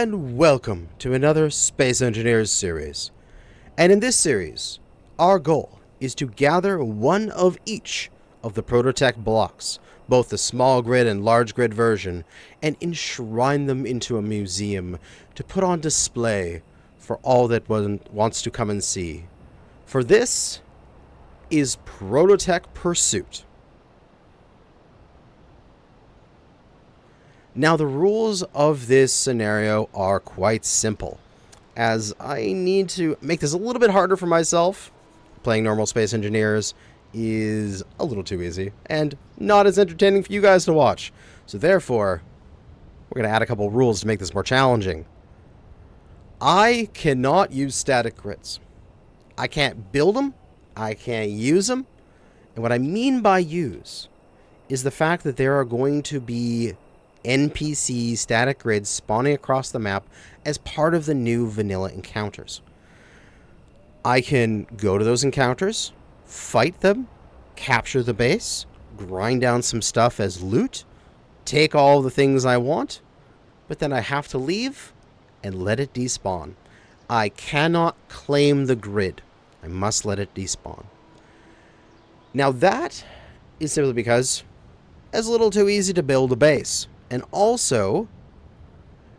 and welcome to another Space Engineers series. And in this series, our goal is to gather one of each of the Prototech blocks, both the small grid and large grid version, and enshrine them into a museum to put on display for all that one wants to come and see. For this is Prototech Pursuit. Now, the rules of this scenario are quite simple, as I need to make this a little bit harder for myself. Playing normal Space Engineers is a little too easy, and not as entertaining for you guys to watch. So therefore, we're going to add a couple rules to make this more challenging. I cannot use static grids. I can't build them, I can't use them, and what I mean by use is the fact that there are going to be NPC static grids spawning across the map as part of the new vanilla encounters. I can go to those encounters, fight them, capture the base, grind down some stuff as loot, take all the things I want, but then I have to leave and let it despawn. I cannot claim the grid. I must let it despawn. Now that is simply because it's a little too easy to build a base. And also,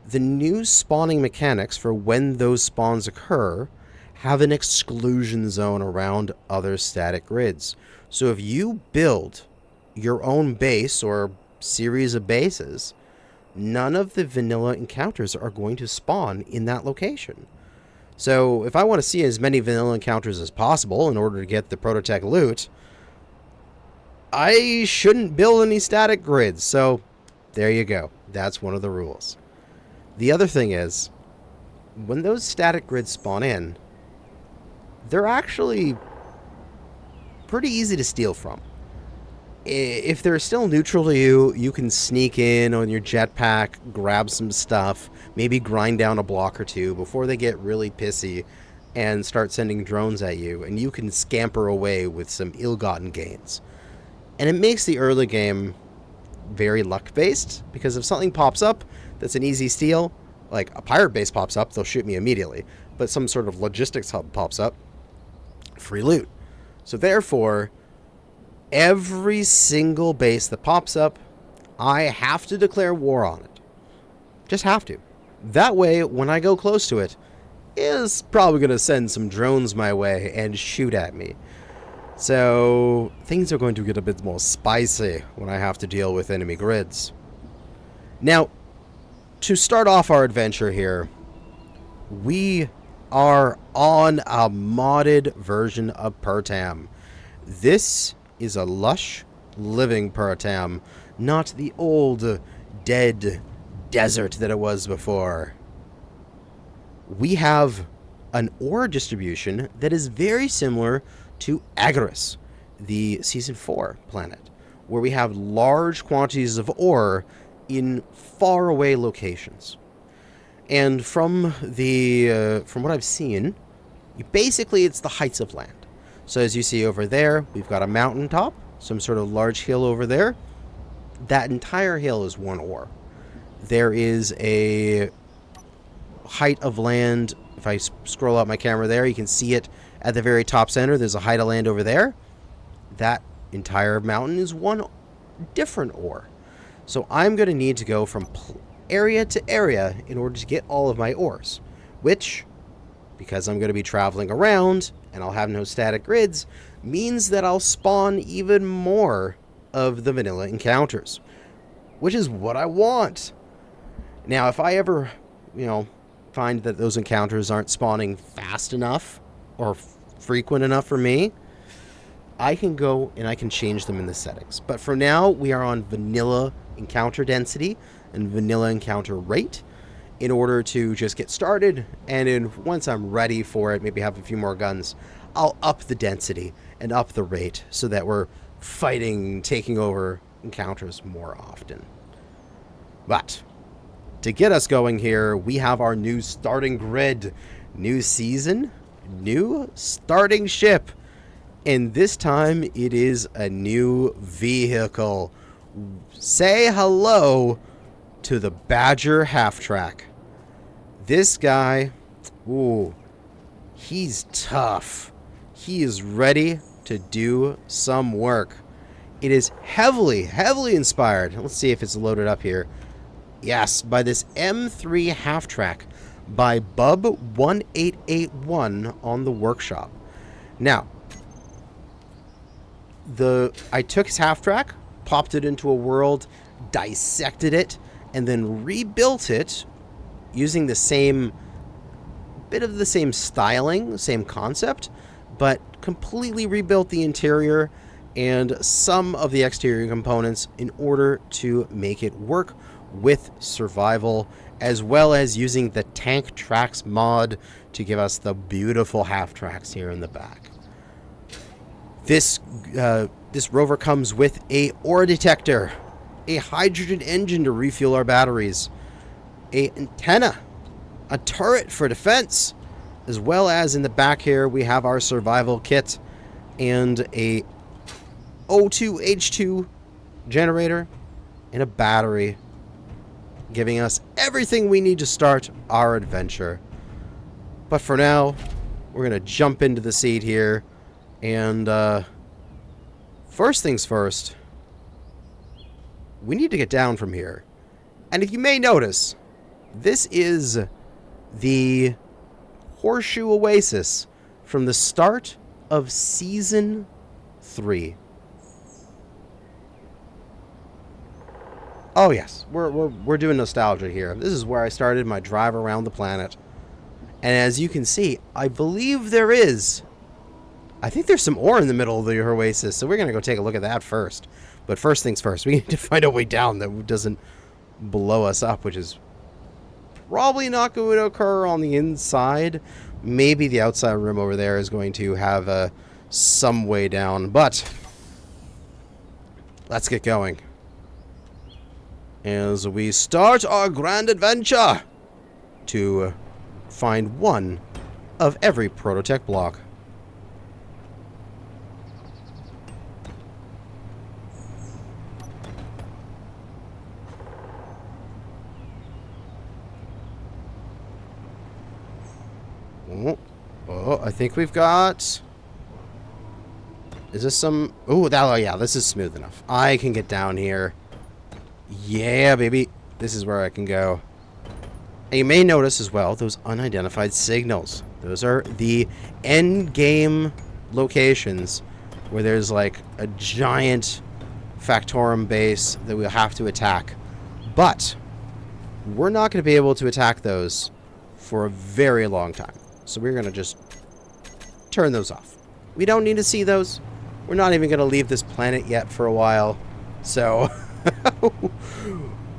the new spawning mechanics for when those spawns occur have an exclusion zone around other static grids. So if you build your own base or series of bases, none of the vanilla encounters are going to spawn in that location. So if I want to see as many vanilla encounters as possible in order to get the Prototech loot, I shouldn't build any static grids. So there you go. That's one of the rules. The other thing is, when those static grids spawn in, they're actually pretty easy to steal from. If they're still neutral to you, you can sneak in on your jetpack, grab some stuff, maybe grind down a block or two before they get really pissy and start sending drones at you, and you can scamper away with some ill-gotten gains. And it makes the early game very luck-based, because if something pops up that's an easy steal, like a pirate base pops up, they'll shoot me immediately. But some sort of logistics hub pops up, free loot. So therefore, every single base that pops up, I have to declare war on it. Just have to. That way, when I go close to it, it's probably going to send some drones my way and shoot at me. So things are going to get a bit more spicy when I have to deal with enemy grids. Now, to start off our adventure here, we are on a modded version of Pertam. This is a lush, living Pertam, not the old, dead desert that it was before. We have an ore distribution that is very similar to Agaris, the Season 4 planet, where we have large quantities of ore in faraway locations. And from what I've seen, basically it's the heights of land. So as you see over there, we've got a mountaintop, some sort of large hill over there. That entire hill is one ore. There is a height of land. If I scroll out my camera there, you can see it at the very top center. There's a height of land over there. That entire mountain is one different ore. So I'm going to need to go from area to area in order to get all of my ores, which, because I'm going to be traveling around and I'll have no static grids, means that I'll spawn even more of the vanilla encounters, which is what I want. Now, if I ever, find that those encounters aren't spawning fast enough or frequent enough for me, I can go and I can change them in the settings. But for now, we are on vanilla encounter density and vanilla encounter rate in order to just get started. And then once I'm ready for it, maybe have a few more guns, I'll up the density and up the rate so that we're fighting, taking over encounters more often. But to get us going here, we have our new starting grid, new season, new starting ship. And this time it is a new vehicle. Say hello to the Badger half-track. This guy, ooh, he's tough. He is ready to do some work. It is heavily, heavily inspired. Let's see if it's loaded up here. Yes, by this M3 half-track by Bub1881 on the workshop. Now, I took his half-track, popped it into a world, dissected it, and then rebuilt it using the same bit of the same styling, same concept, but completely rebuilt the interior and some of the exterior components in order to make it work with survival, as well as using the tank tracks mod to give us the beautiful half tracks here in the back. This Rover comes with a ore detector, a hydrogen engine to refuel our batteries, a antenna, a turret for defense, as well as in the back here we have our survival kit and a O2H2 generator and a battery, giving us everything we need to start our adventure. But for now, we're going to jump into the seat here, and first things first, we need to get down from here. And if you may notice, this is the Horseshoe Oasis from the start of Season 3. Oh yes, we're doing nostalgia here. This is where I started my drive around the planet. And as you can see, I believe I think there's some ore in the middle of the Oasis, so we're going to go take a look at that first. But first things first, we need to find a way down that doesn't blow us up, which is probably not going to occur on the inside. Maybe the outside room over there is going to have some way down, but let's get going as we start our grand adventure to find one of every Prototech block. Oh, I think we've got... Is this some... Oh, yeah, this is smooth enough. I can get down here. Yeah, baby. This is where I can go. And you may notice as well those unidentified signals. Those are the end game locations where there's like a giant Factorum base that we'll have to attack. But we're not going to be able to attack those for a very long time. So we're going to just turn those off. We don't need to see those. We're not even going to leave this planet yet for a while. So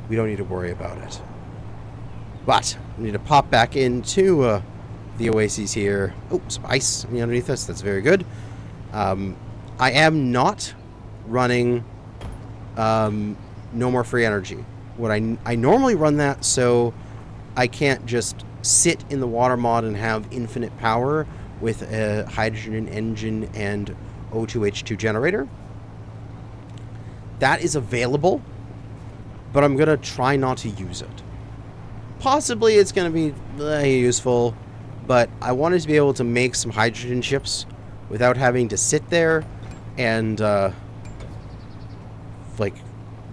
we don't need to worry about it. But we need to pop back into the oases here. Oh, some ice underneath us. That's very good. I am not running No More Free Energy. I normally run that so I can't just sit in the water mod and have infinite power with a hydrogen engine and O2H2 generator. That is available, but I'm going to try not to use it. Possibly it's going to be useful, but I wanted to be able to make some hydrogen chips without having to sit there and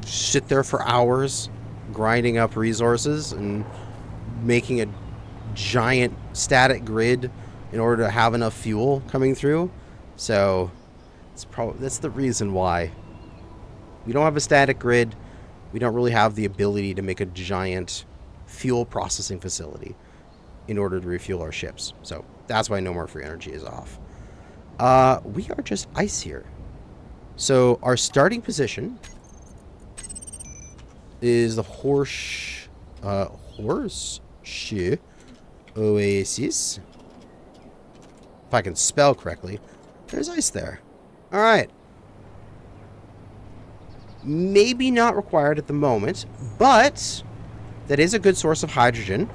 sit there for hours grinding up resources and making a giant static grid in order to have enough fuel coming through. So that's the reason why we don't have a static grid. We don't really have the ability to make a giant fuel processing facility in order to refuel our ships. So that's why No More Free Energy is off. We are just ice here. So our starting position is the Horseshoe Oasis. If I can spell correctly. There's ice there. Alright. Maybe not required at the moment, but that is a good source of hydrogen.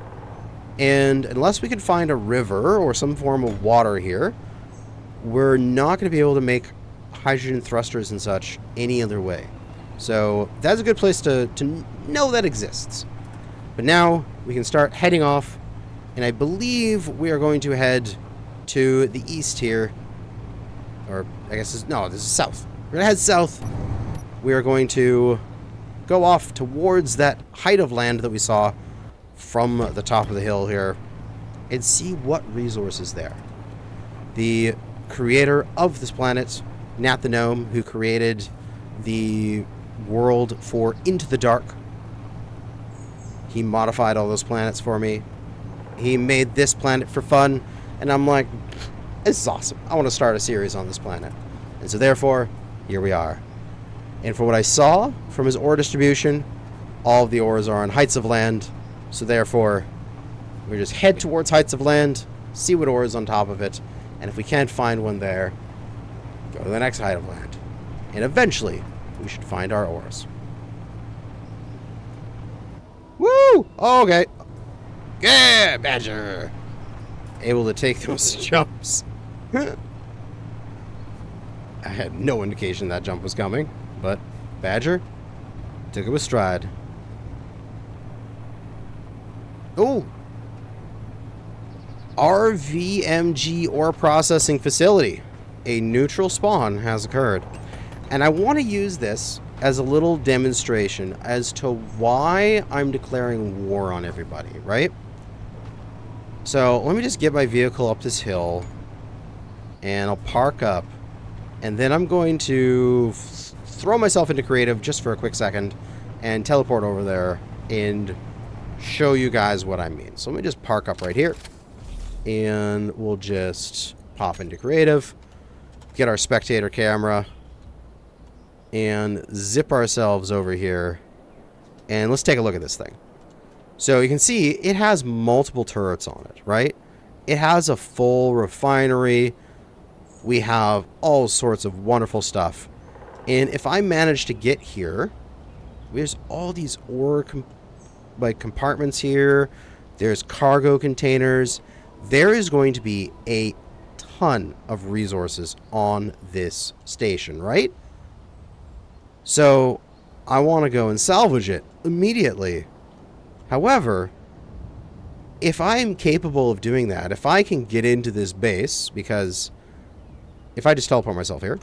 And unless we can find a river or some form of water here, we're not going to be able to make hydrogen thrusters and such any other way. So that's a good place to know that exists. But now we can start heading off And I believe we are going to head to the east here. Or, I guess, no, this is south. We're going to head south. We are going to go off towards that height of land that we saw from the top of the hill here and see what resources there. The creator of this planet, Nat the Gnome, who created the world for Into the Dark, he modified all those planets for me. He made this planet for fun, and I'm like, this is awesome. I want to start a series on this planet. And so therefore, here we are. And for what I saw from his ore distribution, all of the ores are on heights of land. So therefore, we just head towards heights of land, see what ore is on top of it, and if we can't find one there, go to the next height of land. And eventually, we should find our ores. Woo! Okay. Yeah, Badger! Able to take those jumps. I had no indication that jump was coming, but Badger took it with stride. Oh! RVMG ore processing facility. A neutral spawn has occurred. And I want to use this as a little demonstration as to why I'm declaring war on everybody, right? So let me just get my vehicle up this hill and I'll park up, and then I'm going to throw myself into creative just for a quick second and teleport over there and show you guys what I mean. So let me just park up right here and we'll just pop into creative, get our spectator camera, and zip ourselves over here, and let's take a look at this thing. So you can see it has multiple turrets on it, right? It has a full refinery. We have all sorts of wonderful stuff. And if I manage to get here, there's all these ore compartments here. There's cargo containers. There is going to be a ton of resources on this station, right? So I want to go and salvage it immediately. However, if I am capable of doing that, if I can get into this base, because if I just teleport myself here,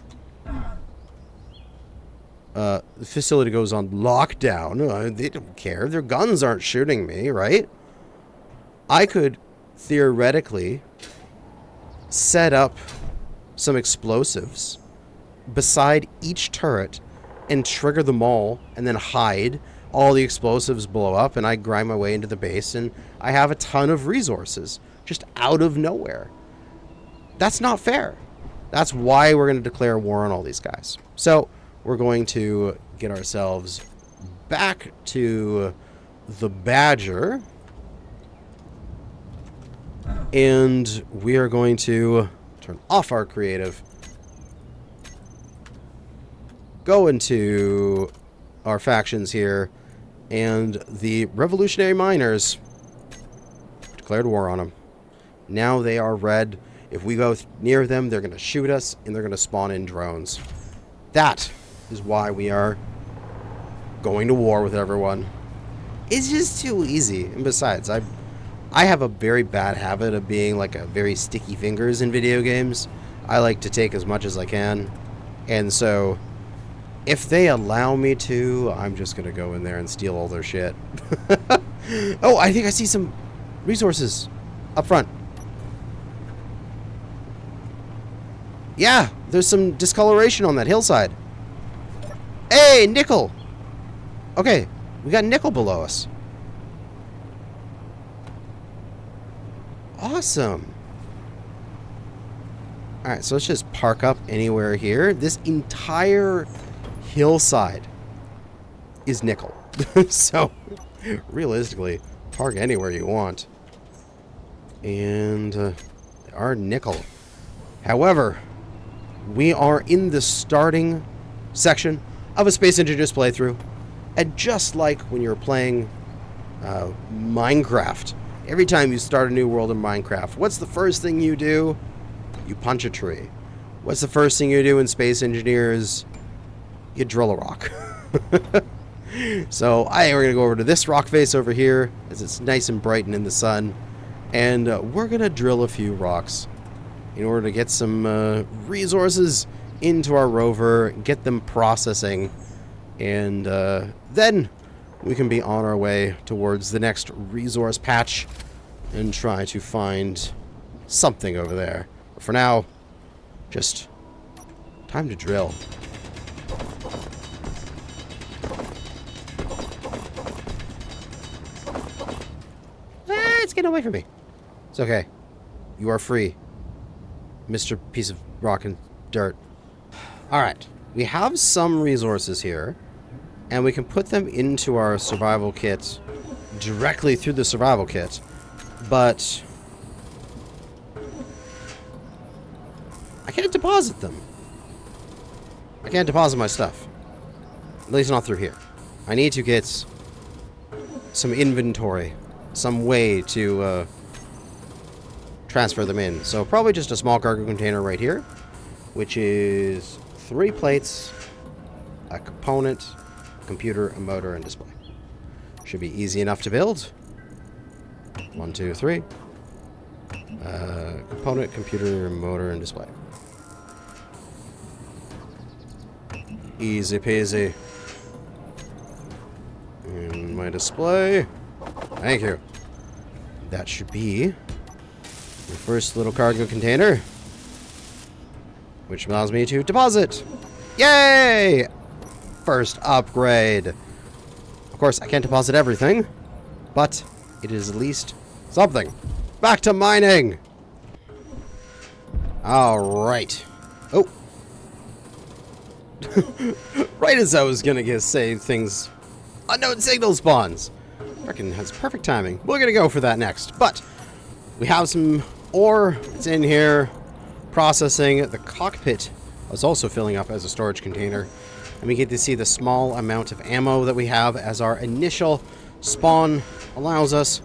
the facility goes on lockdown. They don't care. Their guns aren't shooting me, right? I could theoretically set up some explosives beside each turret and trigger them all and then hide. All the explosives blow up and I grind my way into the base and I have a ton of resources just out of nowhere. That's not fair. That's why we're going to declare war on all these guys. So we're going to get ourselves back to the Badger, and we are going to turn off our creative, go into our factions here, and the revolutionary miners declared war on them. Now they are red. If we go near them, they're going to shoot us, and they're going to spawn in drones. That is why we are going to war with everyone. It's just too easy. And besides, I have a very bad habit of being like a very sticky fingers in video games. I like to take as much as I can. And so if they allow me to, I'm just going to go in there and steal all their shit. Oh, I think I see some resources up front. Yeah, there's some discoloration on that hillside. Hey, nickel! Okay, we got nickel below us. Awesome. Alright, so let's just park up anywhere here. This entire hillside is nickel. So, realistically, park anywhere you want. And there are nickel. However, we are in the starting section of a Space Engineers playthrough. And just like when you're playing Minecraft, every time you start a new world in Minecraft, what's the first thing you do? You punch a tree. What's the first thing you do in Space Engineers? You drill a rock. So we're going to go over to this rock face over here, as it's nice and bright and in the sun. And we're going to drill a few rocks in order to get some resources into our rover, get them processing, and then we can be on our way towards the next resource patch and try to find something over there. But for now, just time to drill. It's getting away from me. It's okay. You are free, Mr. Piece of Rock and Dirt. Alright. We have some resources here, and we can put them into our survival kit directly through the survival kit, but I can't deposit them. I can't deposit my stuff. At least not through here. I need to get some inventory, some way to transfer them in. So probably just a small cargo container right here, which is 3 plates, a component, computer, a motor, and display. Should be easy enough to build. 1, 2, 3. Component, computer, motor, and display. Easy peasy. And my display. Thank you. That should be the first little cargo container, which allows me to deposit. Yay! First upgrade. Of course, I can't deposit everything, but it is at least something. Back to mining. All right. Oh. Right as I was gonna say things, unknown signal spawns. Freaking has perfect timing. We're gonna go for that next, but we have some ore. It's in here. Processing. The cockpit is also filling up as a storage container. And we get to see the small amount of ammo that we have as our initial spawn allows us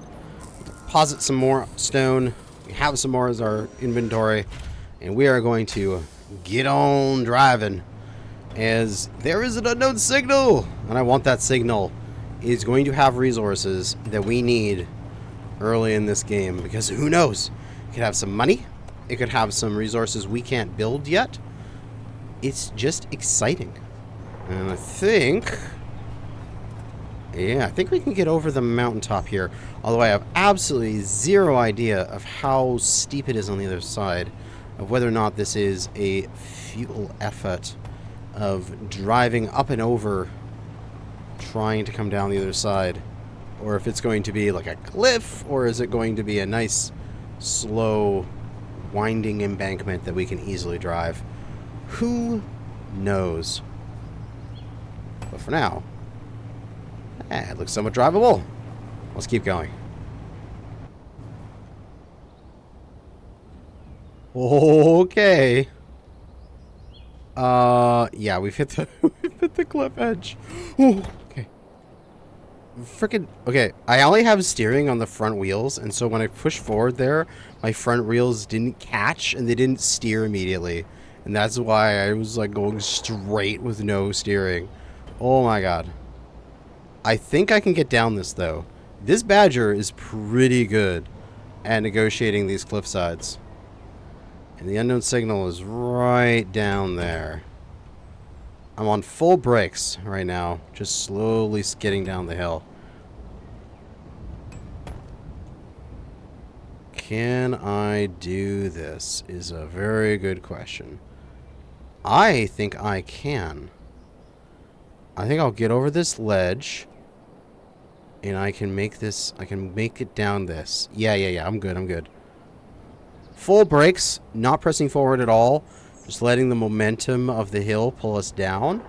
to deposit some more stone. We have some more as our inventory. And we are going to get on driving, as there is an unknown signal. And I want that signal is going to have resources that we need early in this game. Because who knows? It could have some money. It could have some resources we can't build yet. It's just exciting. And I think... yeah, I think we can get over the mountaintop here. Although I have absolutely zero idea of how steep it is on the other side. Of whether or not this is a futile effort of driving up and over, trying to come down the other side. Or if it's going to be like a cliff, or is it going to be a nice, slow, winding embankment that we can easily drive. Who knows? But for now, it looks somewhat drivable. Let's keep going. Okay. Yeah, we've hit the we've hit the cliff edge. Ooh, okay. Frickin' okay. I only have steering on the front wheels, and so when I push forward there, my front wheels didn't catch and they didn't steer immediately, and that's why I was like going straight with no steering. Oh my god. I think I can get down this though. This Badger is pretty good at negotiating these cliff sides. And the unknown signal is right down there. I'm on full brakes right now, just slowly skidding down the hill. Can I do this is a very good question. I think I can. I think I'll get over this ledge. And I can make this, I can make it down this. Yeah, I'm good. Full brakes, not pressing forward at all. Just letting the momentum of the hill pull us down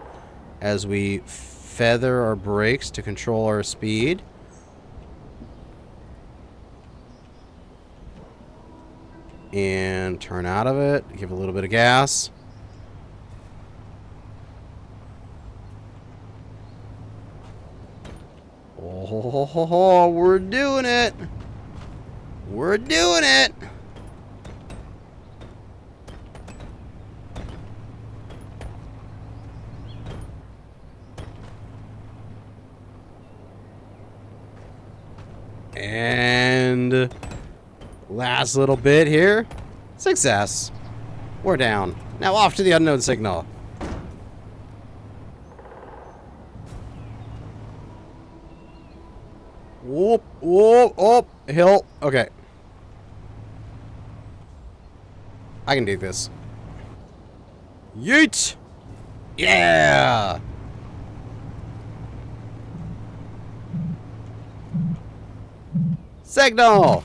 as we feather our brakes to control our speed. And turn out of it, give a little bit of gas. Oh, we're doing it. We're doing it. And Last little bit here. Success. We're down. Now off to the unknown signal. Whoop, whoop, whoop. Hill. Okay. I can do this. Yeet! Yeah! Signal!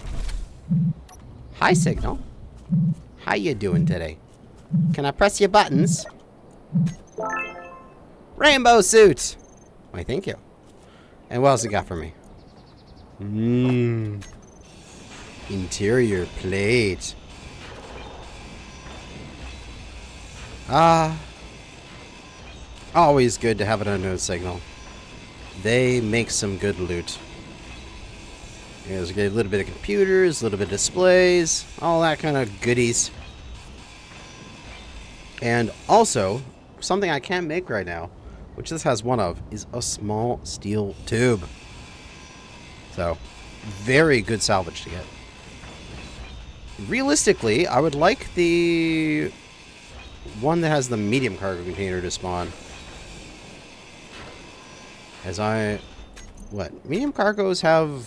Hi, Signal. How you doing today? Can I press your buttons? Rainbow suit! Why, thank you. And what else you got for me? Interior plate. Always good to have an unknown signal. They make some good loot. There's a little bit of computers, a little bit of displays, all that kind of goodies. And also, something I can't make right now, which this has one of, is a small steel tube. So, very good salvage to get. Realistically, I would like the one that has the medium cargo container to spawn. What? Medium cargos have...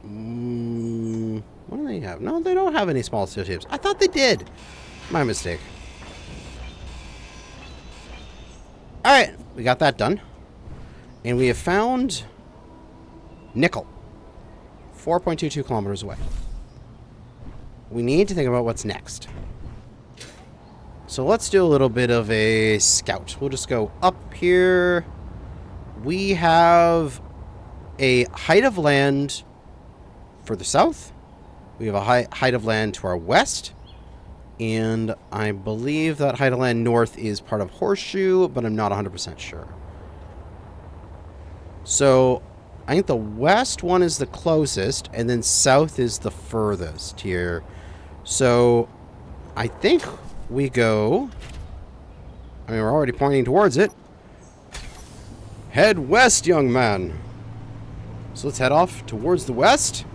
what do they have? No, they don't have any small steel tubes. I thought they did. My mistake. Alright, we got that done. And we have found nickel. 4.22 kilometers away. We need to think about what's next. So let's do a little bit of a scout. We'll just go up here. We have a height of land further south. We have a height of land to our west. And I believe that height of land north is part of Horseshoe, but I'm not 100% sure. So I think the west one is the closest, and then south is the furthest here. So I think we go... I mean, we're already pointing towards it. Head west, young man. So let's head off towards the west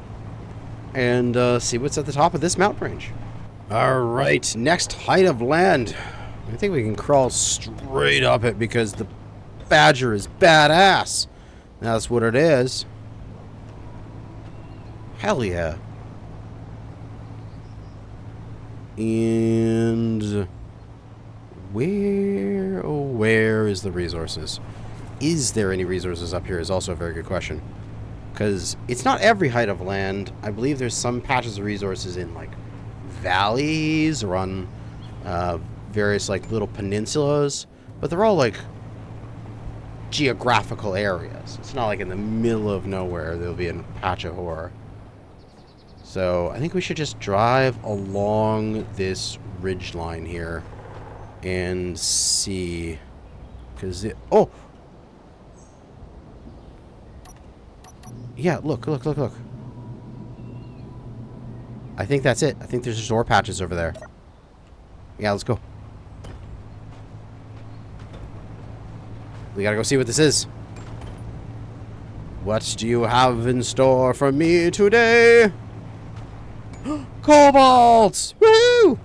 and see what's at the top of this mountain range. Alright, next height of land. I think we can crawl straight up it because the Badger is badass. That's what it is. Hell yeah. And where, oh, where is the resources? Is there any resources up here is also a very good question. Because it's not every height of land. I believe there's some patches of resources in, like, valleys or on various, like, little peninsulas. But they're all, like, geographical areas. It's not like in the middle of nowhere there'll be a patch of horror. So I think we should just drive along this ridge line here and see. Because it... Oh! Yeah, look. I think that's it. I think there's just ore patches over there. Yeah, let's go. We gotta go see what this is. What do you have in store for me today? Cobalt! Woo!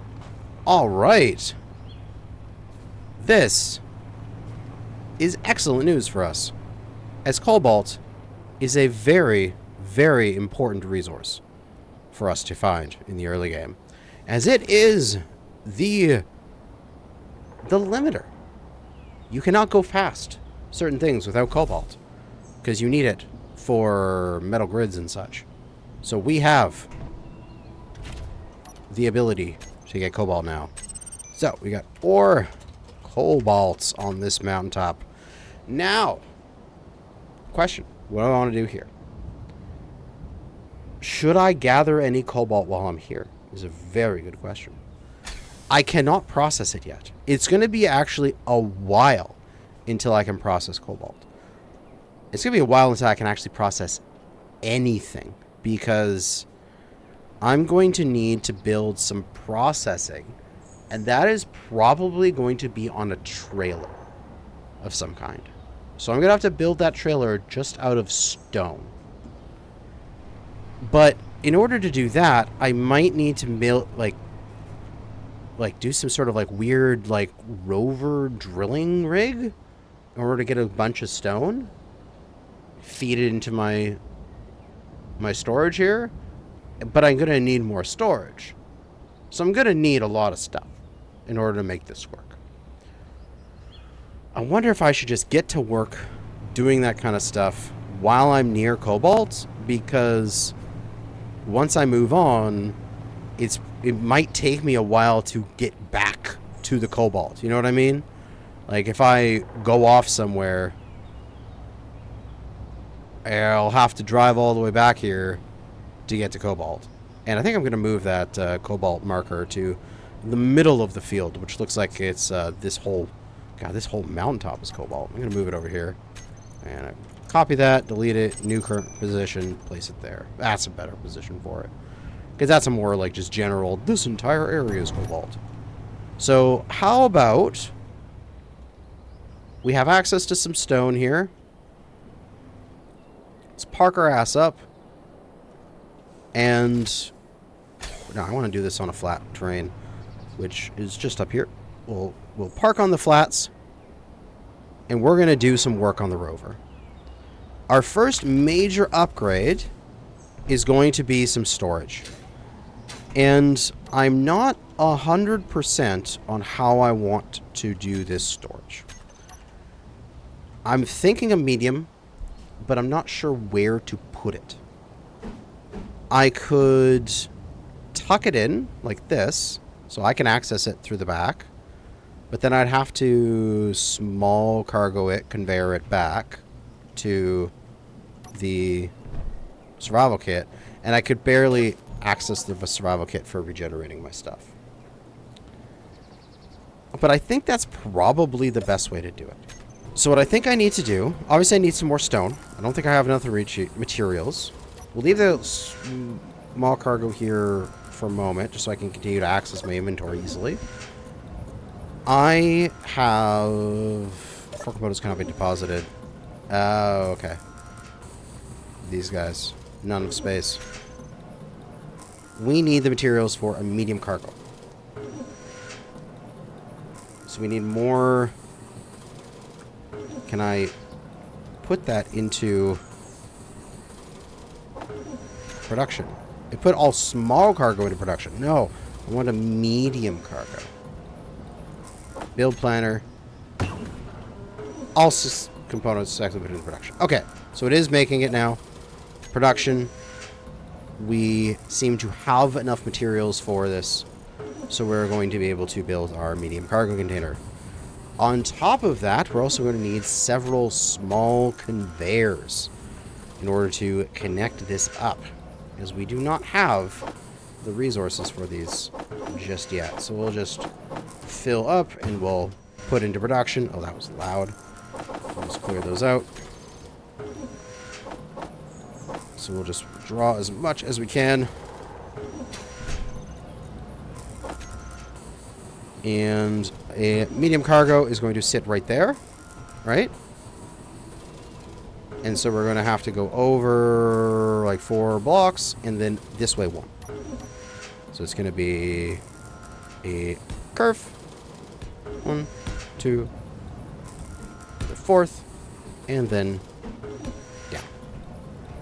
Alright. This is excellent news for us, as cobalt is a very, very important resource for us to find in the early game, as it is the limiter. You cannot go past certain things without cobalt, because you need it for metal grids and such. So we have the ability to get cobalt now. So we got ore cobalts on this mountaintop. Now, question. What do I want to do here? Should I gather any cobalt while I'm here? Is a very good question. I cannot process it yet. It's going to be actually a while until I can process cobalt. It's going to be a while until I can actually process anything, because I'm going to need to build some processing, and that is probably going to be on a trailer of some kind. So I'm going to have to build that trailer just out of stone. But in order to do that, I might need to do some sort of like weird like rover drilling rig in order to get a bunch of stone, feed it into my storage here. But I'm gonna need more storage, so I'm gonna need a lot of stuff in order to make this work. I wonder if I should just get to work doing that kind of stuff while I'm near cobalt, because once I move on, it might take me a while to get back to the cobalt. You know what I mean? Like, if I go off somewhere, I'll have to drive all the way back here to get to cobalt. And I think I'm going to move that cobalt marker to the middle of the field, which looks like it's this whole mountaintop is cobalt. I'm going to move it over here. And I copy that, delete it, new current position, place it there. That's a better position for it. Because that's a more like just general, this entire area is cobalt. So how about we have access to some stone here. Let's park our ass up. And no, I want to do this on a flat terrain, which is just up here. We'll park on the flats, and we're going to do some work on the rover. Our first major upgrade is going to be some storage. And I'm not 100% on how I want to do this storage. I'm thinking a medium, but I'm not sure where to put it. I could tuck it in like this, so I can access it through the back. But then I'd have to small cargo it, conveyor it back to the survival kit. And I could barely access the survival kit for regenerating my stuff. But I think that's probably the best way to do it. So what I think I need to do, obviously I need some more stone. I don't think I have enough materials. We'll leave the small cargo here for a moment, just so I can continue to access my inventory easily. I have 4 components cannot be deposited. Oh, okay. These guys. None of space. We need the materials for a medium cargo. So we need more. Can I put that into production? I put all small cargo into production. No, I want a medium cargo. Build planner. All components actually put into production. Okay, so it is making it now. Production. We seem to have enough materials for this, so we're going to be able to build our medium cargo container. On top of that, we're also going to need several small conveyors in order to connect this up, because we do not have the resources for these just yet. So we'll just fill up and we'll put into production. Oh, that was loud. Let's clear those out. So we'll just draw as much as we can. And a medium cargo is going to sit right there, right? And so we're going to have to go over like 4 blocks and then this way 1. So it's going to be a curve. 1, 2, the 4th, and then down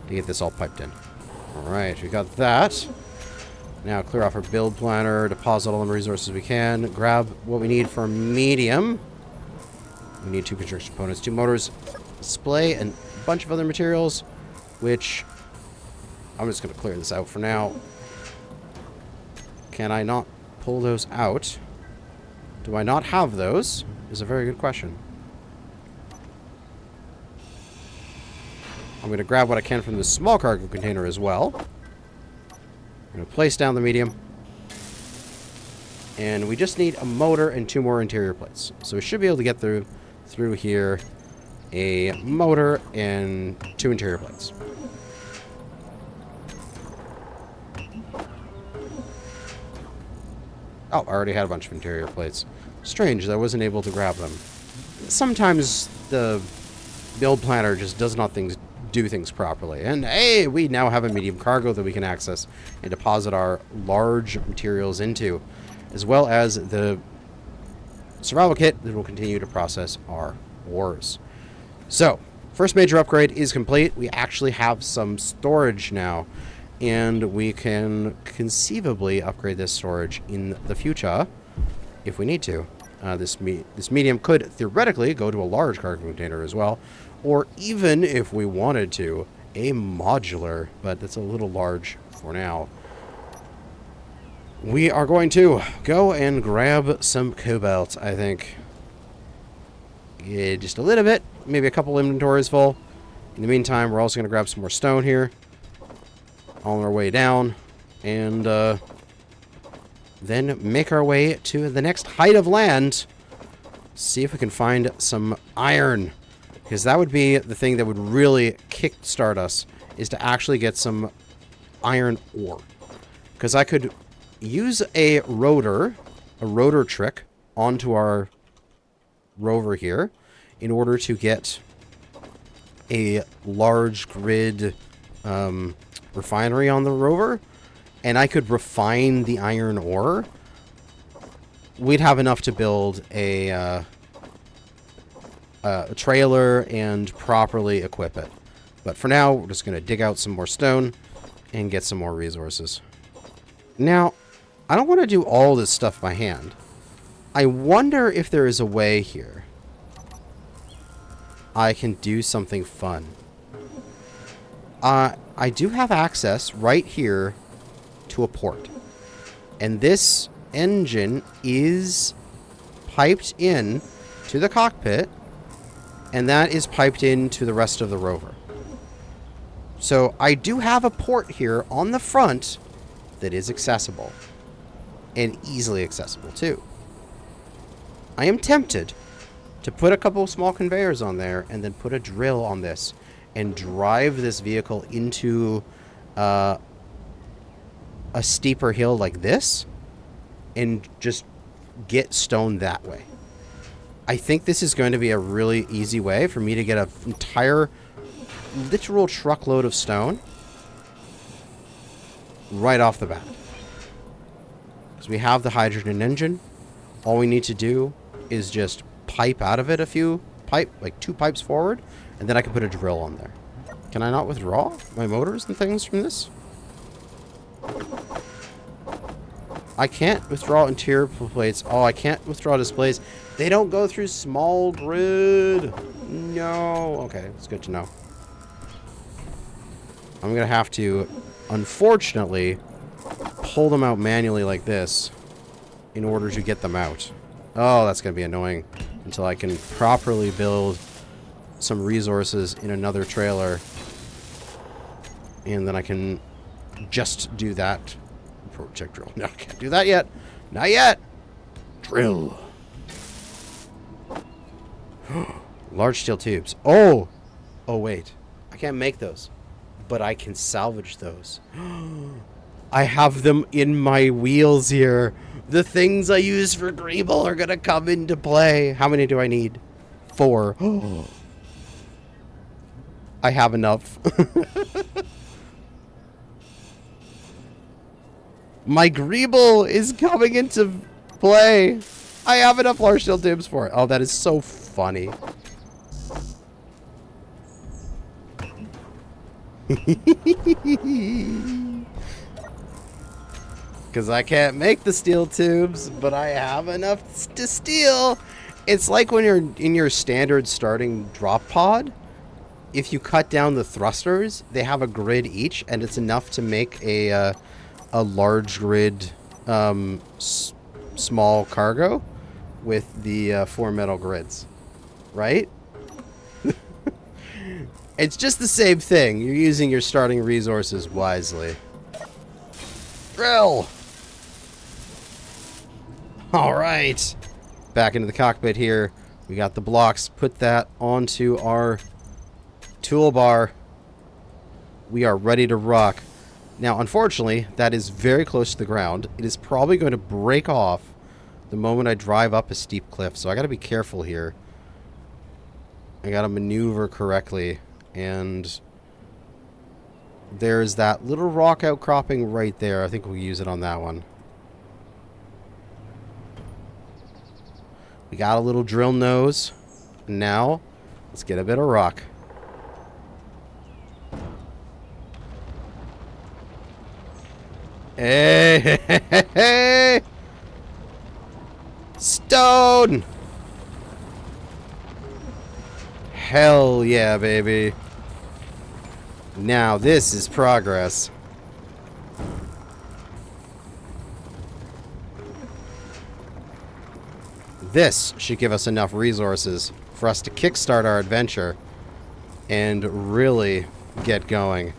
to get this all piped in. Alright, we got that. Now clear off our build planner, deposit all the resources we can, grab what we need for medium. We need 2 construction components, 2 motors, display, and a bunch of other materials, which I'm just going to clear this out for now. Can I not pull those out? Do I not have those? Is a very good question. I'm going to grab what I can from the small cargo container as well. I'm going to place down the medium. And we just need a motor and 2 more interior plates. So we should be able to get through here a motor and 2 interior plates. Oh, I already had a bunch of interior plates. Strange that I wasn't able to grab them. Sometimes the build planner just does not do things properly. And hey, we now have a medium cargo that we can access and deposit our large materials into, as well as the survival kit that will continue to process our ores. So, first major upgrade is complete. We actually have some storage now, and we can conceivably upgrade this storage in the future if we need to. This medium could theoretically go to a large cargo container as well, or even if we wanted to, a modular, but that's a little large for now. We are going to go and grab some cobalt, I think. Yeah, just a little bit, maybe a couple inventories full. In the meantime, we're also going to grab some more stone here on our way down, and then make our way to the next height of land. See if we can find some iron, because that would be the thing that would really kickstart us, is to actually get some iron ore. Because I could use a rotor trick onto our rover here in order to get a large grid refinery on the rover, and I could refine the iron ore. We'd have enough to build a trailer and properly equip it. But for now, we're just going to dig out some more stone and get some more resources. Now, I don't want to do all this stuff by hand. I wonder if there is a way here I can do something fun. I do have access right here to a port. And this engine is piped in to the cockpit, and that is piped into the rest of the rover. So I do have a port here on the front that is accessible. And easily accessible, too. I am tempted to put a couple of small conveyors on there and then put a drill on this and drive this vehicle into a steeper hill like this and just get stone that way. I think this is going to be a really easy way for me to get an entire literal truckload of stone right off the bat. Because we have the hydrogen engine. All we need to do is just pipe out of it like 2 pipes forward, and then I can put a drill on there. Can I not withdraw my motors and things from this? I can't withdraw interior plates. Oh, I can't withdraw displays. They don't go through small grid. No. Okay, it's good to know. I'm going to have to, unfortunately, pull them out manually like this in order to get them out. Oh, that's going to be annoying until I can properly build some resources in another trailer. And then I can just do that. Prototech drill. No, I can't do that yet. Not yet. Drill. Large steel tubes. Oh! Oh, wait. I can't make those. But I can salvage those. I have them in my wheels here. The things I use for Greeble are going to come into play. How many do I need? 4. I have enough. My Greeble is coming into play. I have enough large steel tubes for it. Oh, that is so funny. Because I can't make the steel tubes, but I have enough to steel. It's like when you're in your standard starting drop pod. If you cut down the thrusters, they have a grid each, and it's enough to make a large grid small cargo with the 4 metal grids, right? It's just the same thing. You're using your starting resources wisely. Drill! Alright. Back into the cockpit here. We got the blocks. Put that onto our toolbar. We are ready to rock. Now, unfortunately, that is very close to the ground. It is probably going to break off the moment I drive up a steep cliff, so I got to be careful here. I got to maneuver correctly and There's that little rock outcropping right there. I think we'll use it on that one. We got a little drill nose. Now, let's get a bit of rock. Hey, hey, hey, hey. Stone! Hell yeah, baby. Now this is progress. This should give us enough resources for us to kickstart our adventure and really get going.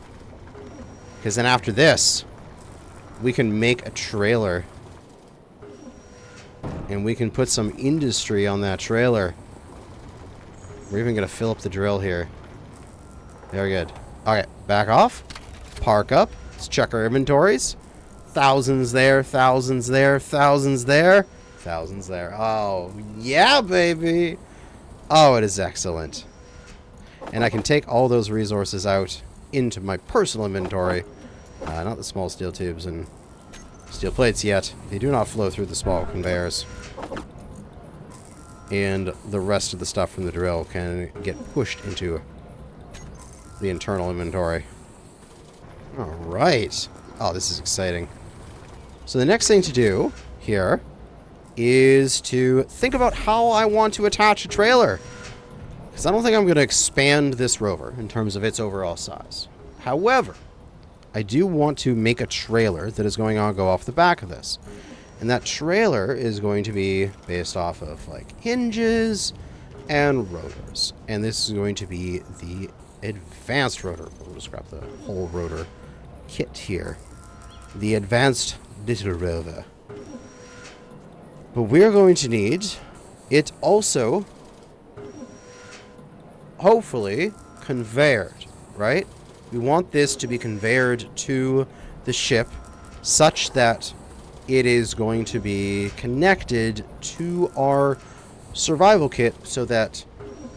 Because then after this, we can make a trailer. And we can put some industry on that trailer. We're even going to fill up the drill here. Very good. Okay, back off. Park up. Let's check our inventories. Thousands there, thousands there, thousands there, thousands there. Oh, yeah, baby. Oh, it is excellent. And I can take all those resources out into my personal inventory. Not the small steel tubes and steel plates yet. They do not flow through the small conveyors. And the rest of the stuff from the drill can get pushed into the internal inventory. Alright. Oh, this is exciting. So the next thing to do here is to think about how I want to attach a trailer. Because I don't think I'm going to expand this Rover in terms of its overall size. However, I do want to make a trailer that is going to go off the back of this. And that trailer is going to be based off of like hinges and rotors. And this is going to be the advanced rotor. We'll just grab the whole rotor kit here. The advanced little Rover. But we're going to need it also, hopefully, conveyed, right? We want this to be conveyed to the ship such that it is going to be connected to our survival kit so that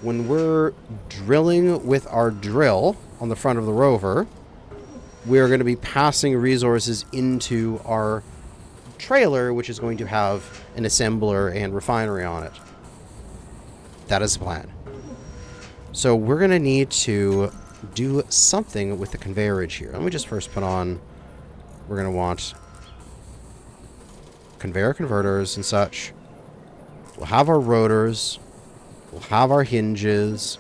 when we're drilling with our drill on the front of the Rover, we're going to be passing resources into our trailer, which is going to have an assembler and refinery on it. That is the plan. So we're going to need to do something with the conveyorage here. Let me just first put on, we're going to want conveyor converters and such. We'll have our rotors. We'll have our hinges.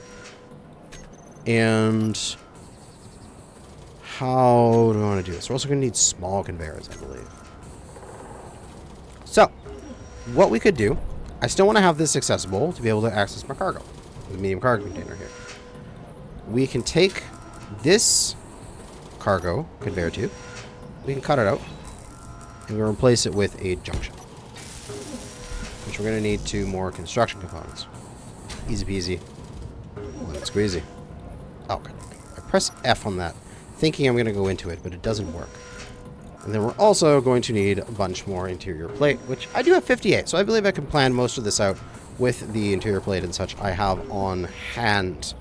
And how do I want to do this? We're also going to need small conveyors, I believe. So, what we could do, I still want to have this accessible to be able to access my cargo. The medium cargo container here. We can take this cargo conveyor tube. We can cut it out. And we'll replace it with a junction. Which we're going to need 2 more construction components. Easy peasy. Lemon squeezy. Oh, I press F on that, thinking I'm going to go into it, but it doesn't work. And then we're also going to need a bunch more interior plate, which I do have 58, so I believe I can plan most of this out with the interior plate and such I have on hand.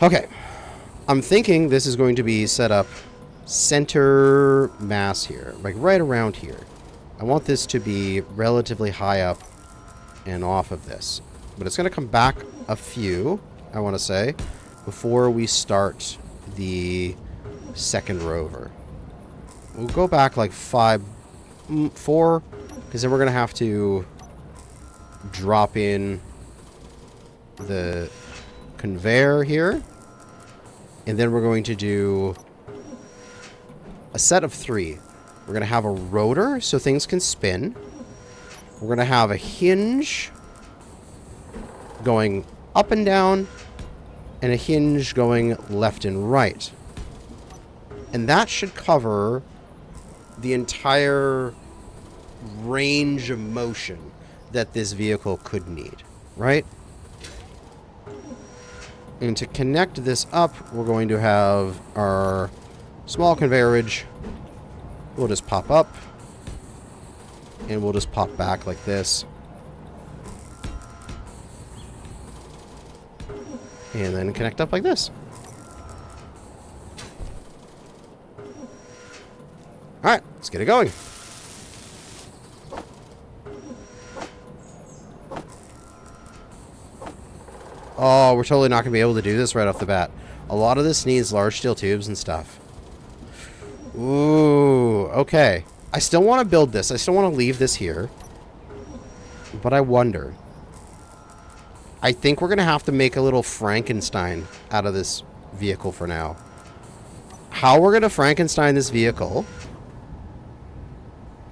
Okay. I'm thinking this is going to be set up center mass here, like right around here. I want this to be relatively high up and off of this. But it's going to come back a few, I want to say, before we start the second Rover. We'll go back like 4, because then we're going to have to drop in the conveyor here. And then we're going to do a set of 3. We're going to have a rotor so things can spin. We're going to have a hinge going up and down, and a hinge going left and right. And that should cover the entire range of motion that this vehicle could need, right? And to connect this up, we're going to have our small conveyorage. We'll just pop up, and we'll just pop back like this. And then connect up like this. Alright, let's get it going. Oh, we're totally not going to be able to do this right off the bat. A lot of this needs large steel tubes and stuff. Ooh, okay. I still want to build this. I still want to leave this here. But I wonder. I think we're going to have to make a little Frankenstein out of this vehicle for now. How we're going to Frankenstein this vehicle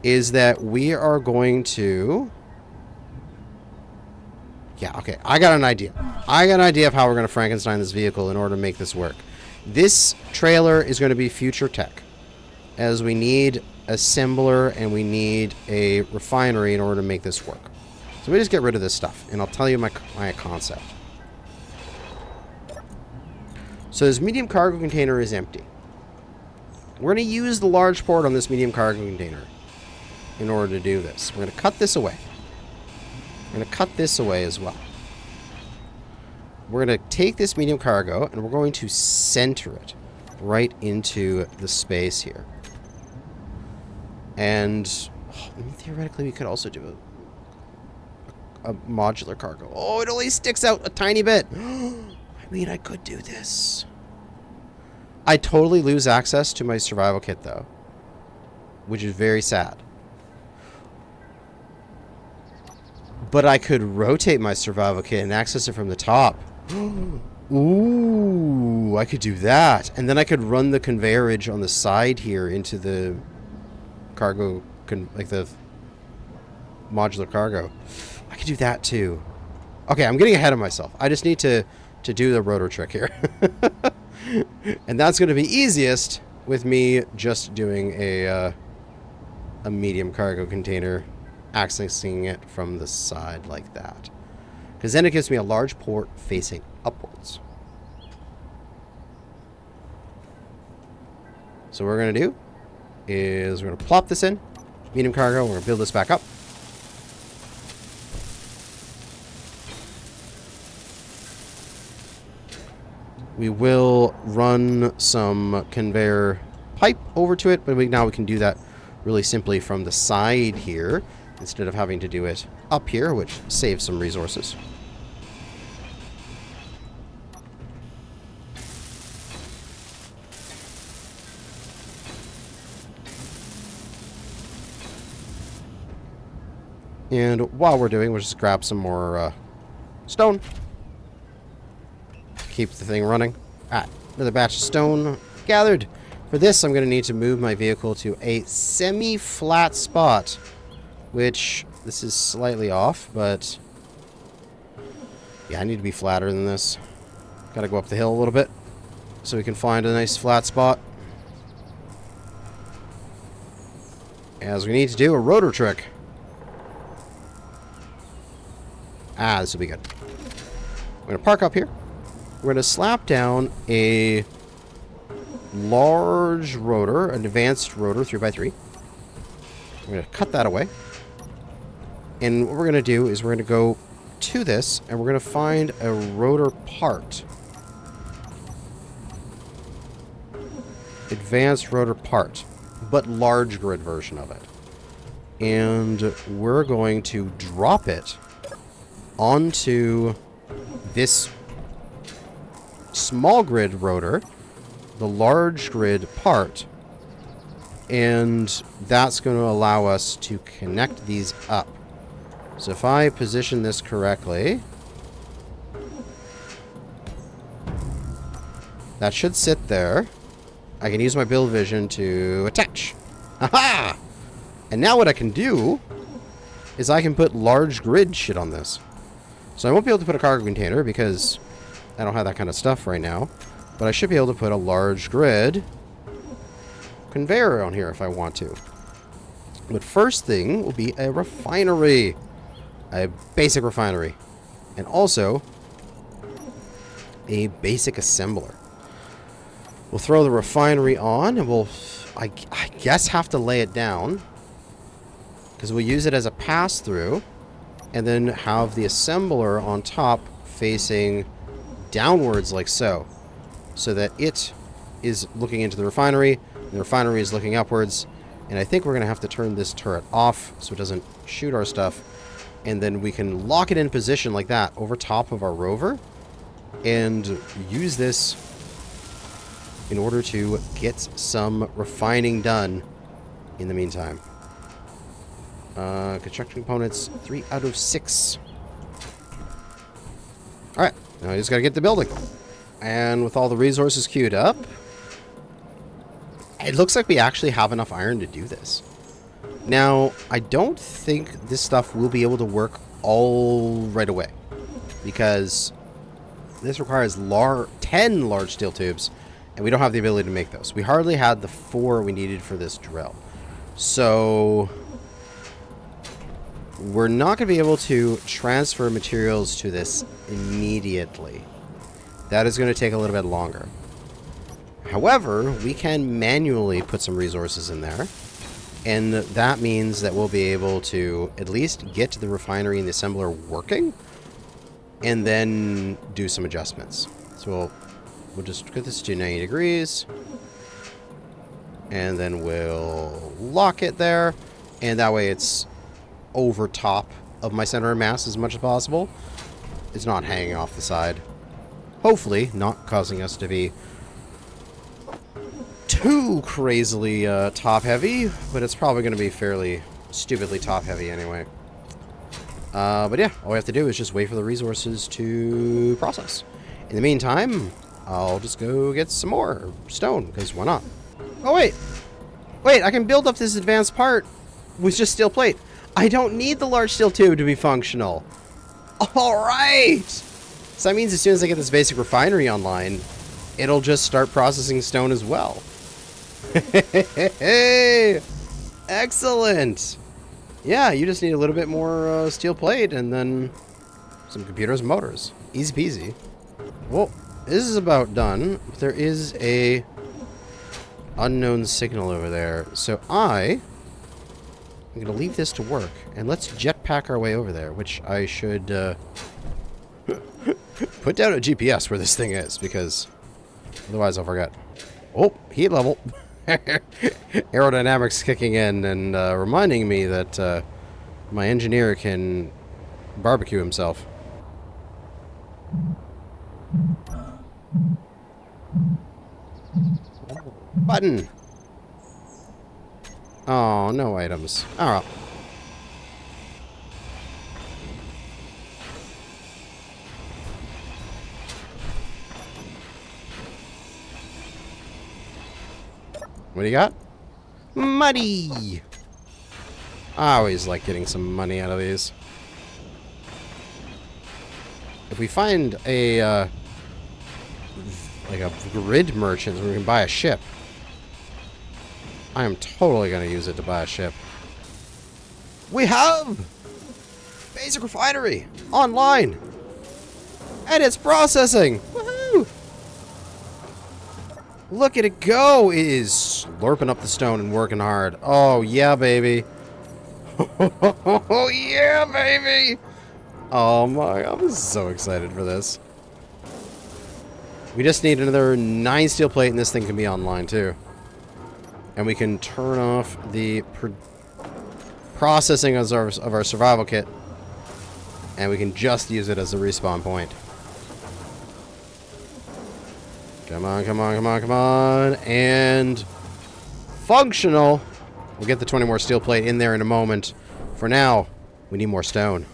is that we are going to... Yeah, okay. I got an idea. I got an idea of how we're going to Frankenstein this vehicle in order to make this work. This trailer is going to be future tech, as we need assembler and we need a refinery in order to make this work. So we just get rid of this stuff, and I'll tell you my concept. So this medium cargo container is empty. We're going to use the large port on this medium cargo container in order to do this. We're going to cut this away. We're going to cut this away as well. We're going to take this medium cargo and we're going to center it right into the space here. And I mean, theoretically, we could also do a modular cargo. Oh, it only sticks out a tiny bit. I mean, I could do this. I totally lose access to my survival kit, though, which is very sad. But I could rotate my survival kit and access it from the top. Ooh, I could do that. And then I could run the conveyorage on the side here into the cargo, like the modular cargo. I could do that too. Okay, I'm getting ahead of myself. I just need to do the rotor trick here. And that's going to be easiest with me just doing a medium cargo container, accessing it from the side like that. Because then it gives me a large port facing upwards. So what we're going to do is we're going to plop this in, medium cargo, we're going to build this back up. We will run some conveyor pipe over to it, but now we can do that really simply from the side here, instead of having to do it up here, which saves some resources. And while we're doing, we'll just grab some more stone. Keep the thing running. Another batch of stone gathered. For this, I'm going to need to move my vehicle to a semi-flat spot, which this is slightly off, but yeah, I need to be flatter than this. Got to go up the hill a little bit so we can find a nice flat spot. As we need to do a rotor trick. This will be good. We're going to park up here. We're going to slap down a large rotor, an advanced rotor 3x3. We're going to cut that away. And what we're going to do is we're going to go to this and we're going to find a rotor part. Advanced rotor part, but large grid version of it. And we're going to drop it onto this small grid rotor, the large grid part, and that's going to allow us to connect these up. So if I position this correctly, that should sit there. I can use my build vision to attach. Aha! And now what I can do is I can put large grid shit on this. So I won't be able to put a cargo container because I don't have that kind of stuff right now. But I should be able to put a large grid conveyor on here if I want to. But first thing will be a refinery. A basic refinery. And also a basic assembler. We'll throw the refinery on and we'll, I guess, have to lay it down. Because we'll use it as a pass-through. And then have the assembler on top facing downwards like so. So that it is looking into the refinery, and the refinery is looking upwards, And I think we're going to have to turn this turret off so it doesn't shoot our stuff. And then we can lock it in position like that over top of our rover and use this in order to get some refining done in the meantime. Construction components, 3 out of 6. Alright, now I just gotta get the building. And with all the resources queued up, it looks like we actually have enough iron to do this. Now, I don't think this stuff will be able to work all right away, because this requires 10 large steel tubes, and we don't have the ability to make those. We hardly had the 4 we needed for this drill. So we're not going to be able to transfer materials to this immediately. That is going to take a little bit longer. However, we can manually put some resources in there, and that means that we'll be able to at least get the refinery and the assembler working, and then do some adjustments. So we'll just get this to 90 degrees, and then we'll lock it there, and that way it's over top of my center of mass as much as possible. It's not hanging off the side. Hopefully not causing us to be too crazily top heavy, but it's probably going to be fairly stupidly top heavy anyway. But yeah, all we have to do is just wait for the resources to process. In the meantime, I'll just go get some more stone, because why not? Oh wait, I can build up this advanced part with just steel plate. I don't need the large steel tube to be functional. Alright! So that means as soon as I get this basic refinery online, it'll just start processing stone as well. Hey! Excellent! Yeah, you just need a little bit more steel plate and then some computers and motors. Easy peasy. Well, this is about done. There is a unknown signal over there. So I'm going to leave this to work, and let's jetpack our way over there, which I should put down a GPS where this thing is, because otherwise I'll forget. Oh, heat level. Aerodynamics kicking in and reminding me that my engineer can barbecue himself. Button. Oh, no items. Alright. What do you got? Money! I always like getting some money out of these. If we find a like a grid merchant where we can buy a ship, I am totally going to use it to buy a ship. We have basic refinery online, and it's processing. Woohoo! Look at it go! It is slurping up the stone and working hard. Oh yeah, baby! Oh yeah, baby! Oh my! I'm so excited for this. We just need another 9 steel plate, and this thing can be online too. And we can turn off the processing of our survival kit, and we can just use it as a respawn point. Come on, come on, come on, come on. And functional. We'll get the 20 more steel plate in there in a moment. For now, we need more stone.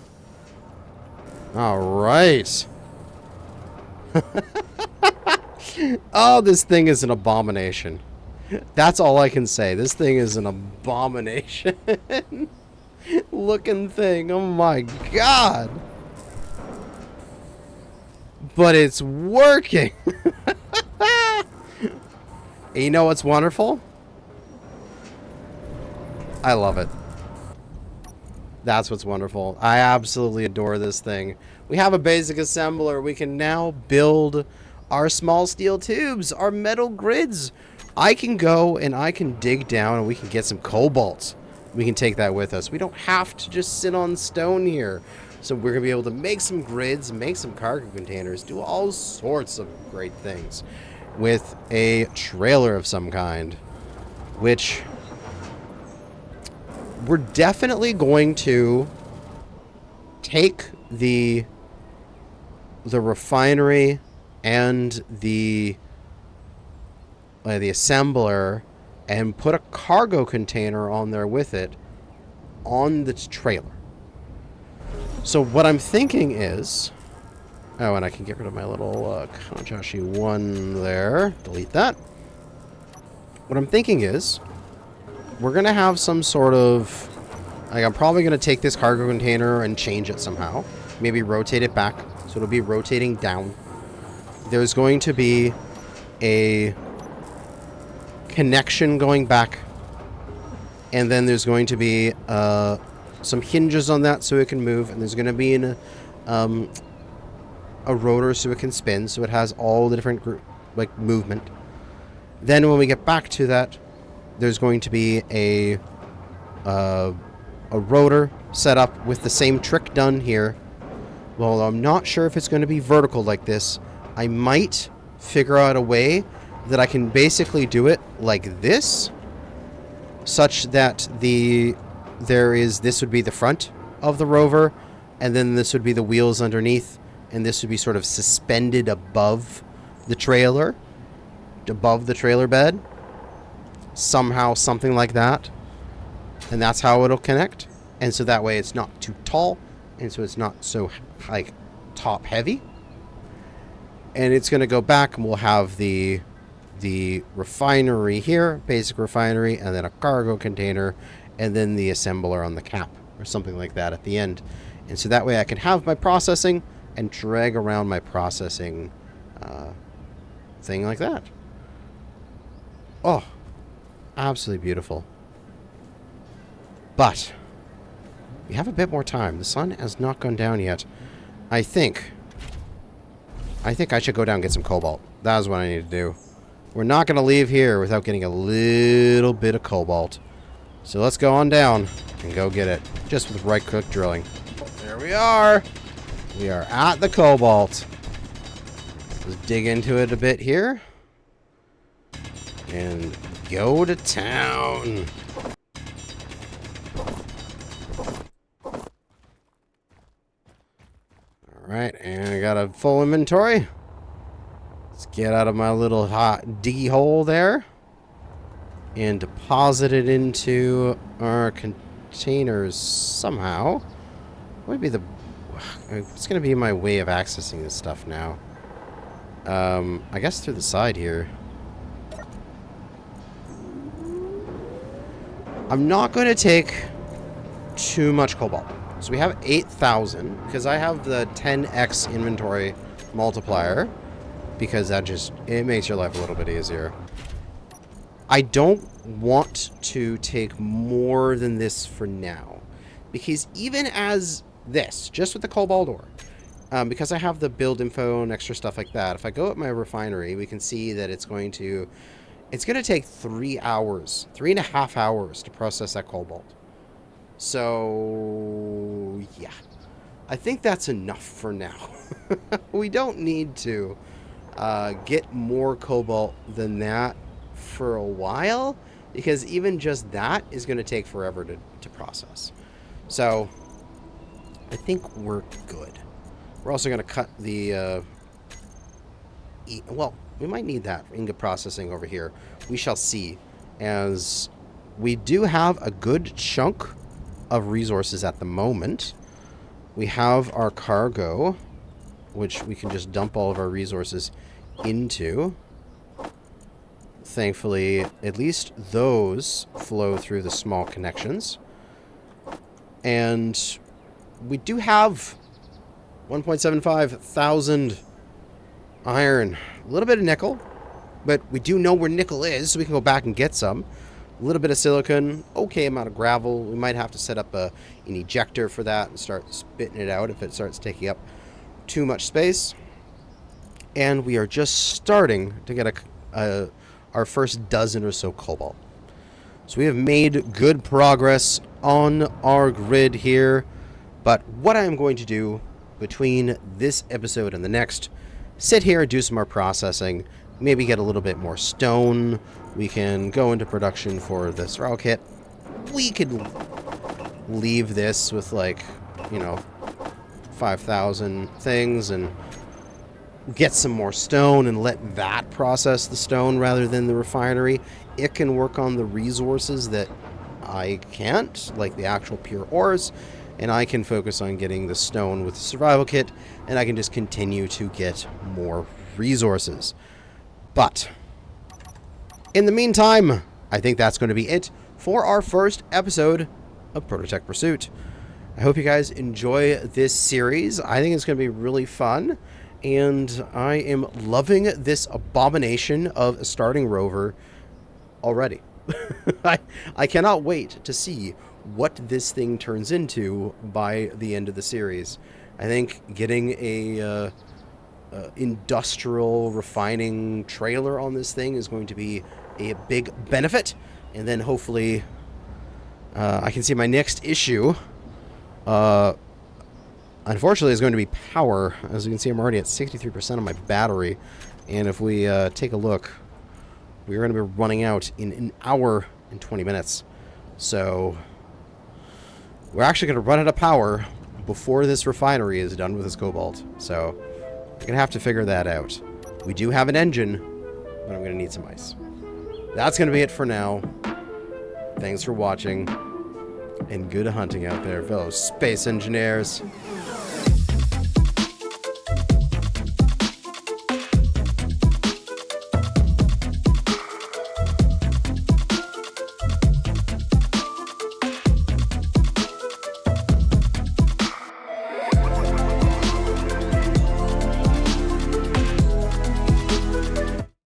Alright. Oh, this thing is an abomination. That's all I can say. This thing is an abomination looking thing. Oh my god. But it's working. And you know what's wonderful? I love it. That's what's wonderful. I absolutely adore this thing. We have a basic assembler. We can now build our small steel tubes, our metal grids. I can go and I can dig down and we can get some cobalt. We can take that with us. We don't have to just sit on stone here. So we're going to be able to make some grids, make some cargo containers, do all sorts of great things with a trailer of some kind, which we're definitely going to take the refinery and the assembler and put a cargo container on there with it on the trailer. So what I'm thinking is, oh, and I can get rid of my little Kanajashi 1 there. Delete that. What I'm thinking is, we're going to have some sort of, like, I'm probably going to take this cargo container and change it somehow. Maybe rotate it back, so it'll be rotating down. There's going to be a connection going back, and then there's going to be some hinges on that so it can move, and there's going to be a rotor so it can spin, so it has all the different movement. Then when we get back to that, there's going to be a rotor set up with the same trick done here. Well, I'm not sure if it's going to be vertical like this. I might figure out a way that I can basically do it like this, such that this would be the front of the Rover, and then this would be the wheels underneath, and this would be sort of suspended above the trailer bed. Somehow, something like that. And that's how it'll connect. And so that way it's not too tall, and so it's not so, like, top heavy. And it's going to go back, and we'll have the refinery here, basic refinery, and then a cargo container, and then the assembler on the cap, or something like that at the end. And so that way I can have my processing and drag around my processing thing like that. Oh, absolutely beautiful. But we have a bit more time. The sun has not gone down yet. I think I should go down and get some cobalt. That is what I need to do. We're not going to leave here without getting a little bit of cobalt. So let's go on down and go get it. Just with right-click drilling. There we are. We are at the cobalt. Let's dig into it a bit here. And go to town. Alright, and I got a full inventory. Let's get out of my little hot diggy hole there. And deposit it into our containers somehow. What would be the... It's going to be my way of accessing this stuff now. I guess through the side here. I'm not going to take too much cobalt. So we have 8,000 because I have the 10x inventory multiplier, because that just, it makes your life a little bit easier. I don't want to take more than this for now, because even as this, just with the cobalt ore, because I have the build info and extra stuff like that, if I go at my refinery, we can see that it's going to take 3 hours, 3.5 hours to process that cobalt. So, yeah. I think that's enough for now. We don't need to get more cobalt than that for a while, because even just that is going to take forever to process. So, I think we're good. We're also going to cut the... well, we might need that ingot processing over here. We shall see, as we do have a good chunk of resources at the moment. We have our cargo, which we can just dump all of our resources into. Thankfully, at least those flow through the small connections. And we do have 1.75 thousand iron, a little bit of nickel, but we do know where nickel is, so we can go back and get some. A little bit of silicon, okay amount of gravel. We might have to set up an ejector for that and start spitting it out if it starts taking up too much space. And we are just starting to get our first dozen or so cobalt. So we have made good progress on our grid here. But what I am going to do between this episode and the next, sit here and do some more processing, maybe get a little bit more stone. We can go into production for the Sorrel kit. We could leave this with, like, you know, 5,000 things and get some more stone and let that process the stone rather than the refinery. It can work on the resources that I can't, like the actual pure ores, and I can focus on getting the stone with the survival kit, and I can just continue to get more resources. But in the meantime, I think that's going to be it for our first episode of Prototech Pursuit. I hope you guys enjoy this series. I think it's going to be really fun, and I am loving this abomination of starting Rover already. I cannot wait to see what this thing turns into by the end of the series. I think getting a industrial refining trailer on this thing is going to be a big benefit, and then hopefully I can see my next issue. Unfortunately, is going to be power. As you can see, I'm already at 63% of my battery, and if we take a look, we're going to be running out in an hour and 20 minutes. So we're actually going to run out of power before this refinery is done with its cobalt. So we're going to have to figure that out. We do have an engine, but I'm going to need some ice. That's going to be it for now. Thanks for watching, and good hunting out there, fellow space engineers.